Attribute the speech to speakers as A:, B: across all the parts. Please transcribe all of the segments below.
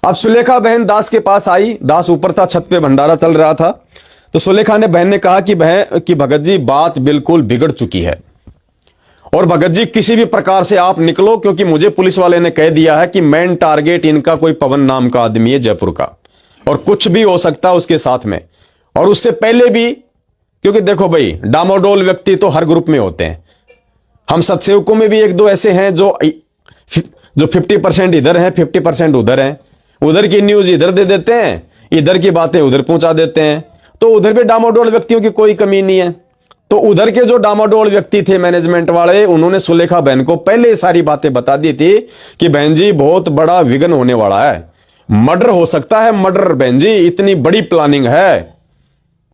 A: अब सुलेखा बहन दास के पास आई। दास ऊपर था, छत पे भंडारा चल रहा था। तो सुलेखा ने बहन ने कहा कि भगत जी बात बिल्कुल बिगड़ चुकी है, और भगत जी किसी भी प्रकार से आप निकलो, क्योंकि मुझे पुलिस वाले ने कह दिया है कि मेन टारगेट इनका कोई पवन नाम का आदमी है जयपुर का, और कुछ भी हो सकता है उसके साथ में। और उससे पहले भी, क्योंकि देखो भाई, डामाडोल व्यक्ति तो हर ग्रुप में होते हैं। हम सत्सेवकों में भी एक दो ऐसे हैं जो 50% इधर हैं, 50% उधर हैं। उधर की न्यूज इधर दे देते हैं, इधर की बातें उधर पहुंचा देते हैं। तो उधर भी डामाडोल व्यक्तियों की कोई कमी नहीं है। तो उधर के जो डामाडोल व्यक्ति थे मैनेजमेंट वाले, उन्होंने सुलेखा बहन को पहले ही सारी बातें बता दी थी कि बहन जी बहुत बड़ा विघ्न होने वाला है, मर्डर हो सकता है, मर्डर बहन जी, इतनी बड़ी प्लानिंग है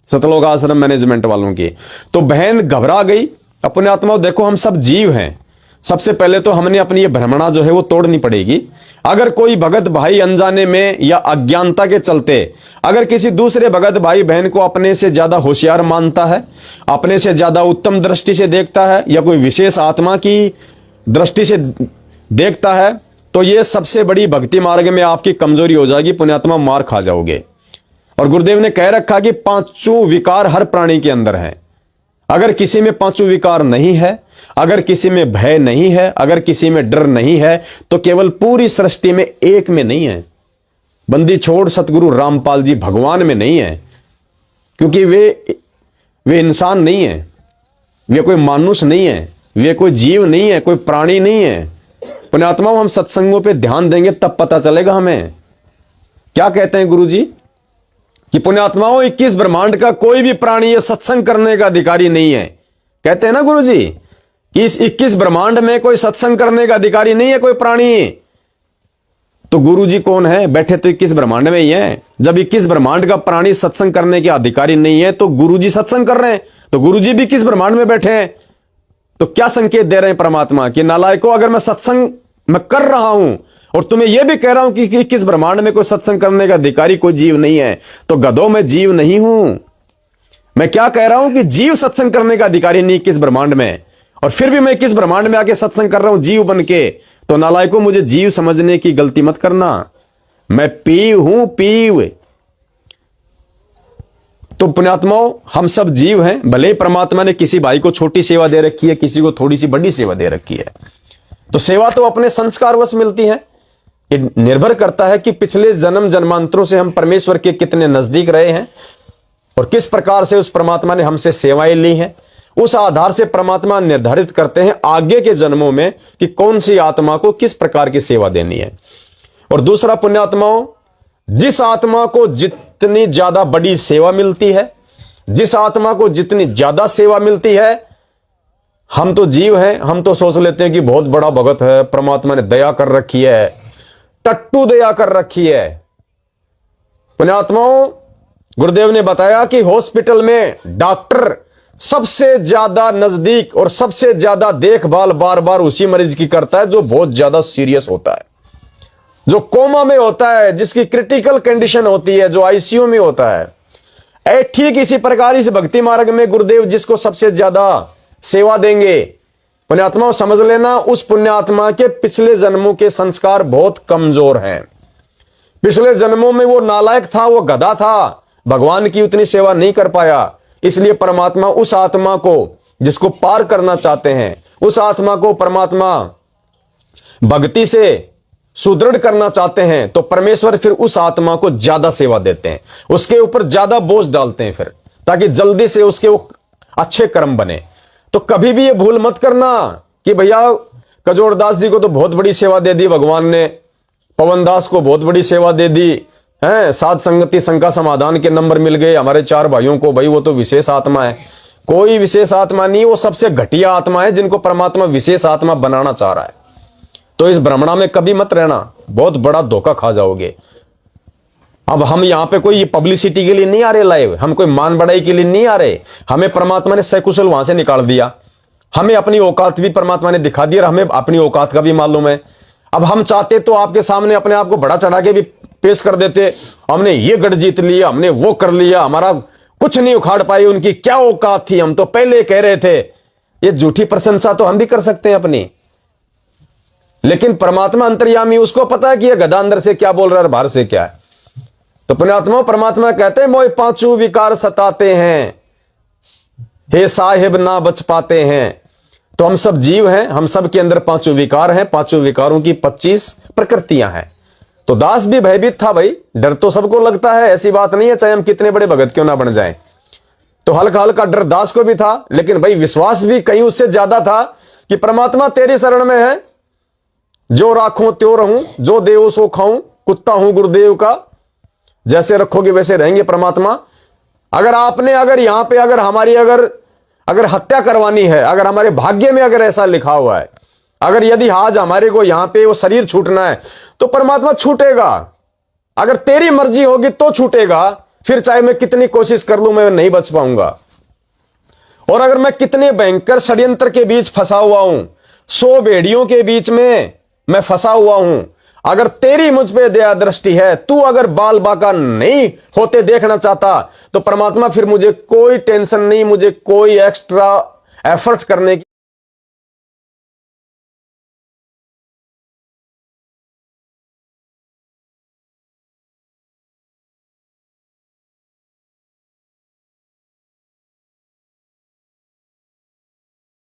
A: सतलोक आश्रम मैनेजमेंट वालों की। तो बहन घबरा गई। अपने आत्मा देखो, हम सब जीव हैं। सबसे पहले तो हमने अपनी ये भ्रमणा जो है वो तोड़नी पड़ेगी। अगर कोई भगत भाई अनजाने में या अज्ञानता के चलते अगर किसी दूसरे भगत भाई बहन को अपने से ज्यादा होशियार मानता है, अपने से ज्यादा उत्तम दृष्टि से देखता है, या कोई विशेष आत्मा की दृष्टि से देखता है, तो ये सबसे बड़ी भक्ति मार्ग में आपकी कमजोरी हो जाएगी, पुण्यात्मा मार खा जाओगे। और गुरुदेव ने कह रखा कि पांचों विकार हर प्राणी के अंदर हैं। अगर किसी में पांचों विकार नहीं है, अगर किसी में भय नहीं है, अगर किसी में डर नहीं है, तो केवल पूरी सृष्टि में एक में नहीं है। बंदी छोड़ सतगुरु रामपाल जी भगवान में नहीं है, क्योंकि वे इंसान नहीं है, वे कोई मानुष नहीं है, वे कोई जीव नहीं है, कोई प्राणी नहीं है। पुण्यात्माओं, हम सत्संगों पे ध्यान देंगे तब पता चलेगा हमें। क्या कहते हैं गुरु जी कि पुण्यात्माओं 21 ब्रह्मांड का कोई भी प्राणी ये सत्संग करने का अधिकारी नहीं है। कहते हैं ना गुरु जी कि इस 21 ब्रह्मांड में कोई सत्संग करने का अधिकारी नहीं है कोई प्राणी। तो गुरु जी कौन है? बैठे तो 21 ब्रह्मांड में ही है। जब 21 ब्रह्मांड का प्राणी सत्संग करने के अधिकारी नहीं है, तो गुरु जी सत्संग कर रहे हैं, तो गुरु जी भी 21 ब्रह्मांड में बैठे हैं। तो क्या संकेत दे रहे हैं परमात्मा कि नालायको, अगर मैं सत्संग मैं कर रहा हूं और तुम्हें यह भी कह रहा हूं कि 21 ब्रह्मांड में कोई सत्संग करने का अधिकारी कोई जीव नहीं है, तो गधों में जीव नहीं हूं। मैं क्या कह रहा हूं कि जीव सत्संग करने का अधिकारी नहीं 21 ब्रह्मांड में, और फिर भी मैं 21 ब्रह्मांड में आके सत्संग कर रहा हूं जीव बन के। तो नालायको, मुझे जीव समझने की गलती मत करना, मैं पीव हूं, पीव। तो पुण्यात्माओं, हम सब जीव हैं। भले परमात्मा ने किसी भाई को छोटी सेवा दे रखी है, किसी को थोड़ी सी बड़ी सेवा दे रखी है, तो सेवा तो अपने संस्कारवश मिलती है। ये निर्भर करता है कि पिछले जन्म जन्मांतरों से हम परमेश्वर के कितने नजदीक रहे हैं और किस प्रकार से उस परमात्मा ने हमसे सेवाएं ली हैं। उस आधार से परमात्मा निर्धारित करते हैं आगे के जन्मों में कि कौन सी आत्मा को किस प्रकार की सेवा देनी है। और दूसरा पुण्यात्माओं, जिस आत्मा को जितनी ज्यादा बड़ी सेवा मिलती है, जिस आत्मा को जितनी ज्यादा सेवा मिलती है, हम तो जीव हैं, हम तो सोच लेते हैं कि बहुत बड़ा भगत है, परमात्मा ने दया कर रखी है, टट्टू दया कर रखी है। पुण्यात्माओं, गुरुदेव ने बताया कि हॉस्पिटल में डॉक्टर सबसे ज्यादा नजदीक और सबसे ज्यादा देखभाल बार बार उसी मरीज की करता है जो बहुत ज्यादा सीरियस होता है, जो कोमा में होता है, जिसकी क्रिटिकल कंडीशन होती है, जो आईसीयू में होता है। ठीक इसी प्रकार इस भक्ति मार्ग में गुरुदेव जिसको सबसे ज्यादा सेवा देंगे, पुण्यात्माओं समझ लेना, उस पुण्यात्मा के पिछले जन्मों के संस्कार बहुत कमजोर हैं। पिछले जन्मों में वो नालायक था, वो गधा था, भगवान की उतनी सेवा नहीं कर पाया। इसलिए परमात्मा उस आत्मा को जिसको पार करना चाहते हैं, उस आत्मा को परमात्मा भक्ति से सुदृढ़ करना चाहते हैं, तो परमेश्वर फिर उस आत्मा को ज्यादा सेवा देते हैं, उसके ऊपर ज्यादा बोझ डालते हैं फिर, ताकि जल्दी से उसके वो अच्छे कर्म बने। तो कभी भी ये भूल मत करना कि भैया कजोड़दास जी को तो बहुत बड़ी सेवा दे दी भगवान ने, पवन दास को बहुत बड़ी सेवा दे दी है, साध संगति शंका समाधान के नंबर मिल गए हमारे 4 भाइयों को, भाई वो तो विशेष आत्मा है। कोई विशेष आत्मा नहीं, वो सबसे घटिया आत्मा है जिनको परमात्मा विशेष आत्मा बनाना चाह रहा है। तो इस भ्रमणा में कभी मत रहना, बहुत बड़ा धोखा खा जाओगे। अब हम यहां पे कोई पब्लिसिटी के लिए नहीं आ रहे लाइव, हम कोई मान बढ़ाई के लिए नहीं आ रहे। हमें परमात्मा ने सकुशल वहां से निकाल दिया, हमें अपनी औकात भी परमात्मा ने दिखा दी और हमें अपनी औकात का भी मालूम है। अब हम चाहते तो आपके सामने अपने आप को बड़ा चढ़ा के भी पेश कर देते, हमने ये गढ़ जीत लिया, हमने वो कर लिया, हमारा कुछ नहीं उखाड़ पाई, उनकी क्या औकात थी, हम तो पहले कह रहे थे। ये झूठी प्रशंसा तो हम भी कर सकते हैं अपनी। लेकिन परमात्मा अंतर्यामी, उसको पता है कि यह गधा अंदर से क्या बोल रहा है, बाहर से क्या है। तो पुण्यात्मा, परमात्मा कहते हैं मोह पांचों विकार सताते हैं, हे साहिब ना बच पाते हैं। तो हम सब जीव हैं, हम सब के अंदर पांचों विकार हैं, पांचों विकारों की 25 प्रकृतियां हैं। तो दास भी भयभीत था भाई, डर तो सबको लगता है, ऐसी बात नहीं है, चाहे हम कितने बड़े भगत क्यों ना बन जाएं। तो हल्का हल्का डर दास को भी था, लेकिन भाई विश्वास भी कहीं उससे ज्यादा था कि परमात्मा तेरी शरण में है, जो राखूं त्यों रहूं, जो देव सो खाऊं, कुत्ता हूं गुरुदेव का, जैसे रखोगे वैसे रहेंगे परमात्मा। अगर आपने अगर यहां पे अगर हमारी अगर हत्या करवानी है, अगर हमारे भाग्य में अगर ऐसा लिखा हुआ है, अगर यदि आज हमारे को यहां पे वो शरीर छूटना है तो परमात्मा छूटेगा। अगर तेरी मर्जी होगी तो छूटेगा, फिर चाहे मैं कितनी कोशिश कर लूं मैं नहीं बच पाऊंगा। और अगर मैं कितने भयंकर षड्यंत्र के बीच फंसा हुआ हूं, 100 भेड़ियों के बीच में मैं फंसा हुआ हूं, अगर तेरी मुझ पे दया दृष्टि है, तू अगर बाल बाका नहीं होते देखना चाहता, तो परमात्मा फिर मुझे कोई टेंशन नहीं, मुझे कोई एक्स्ट्रा एफर्ट करने की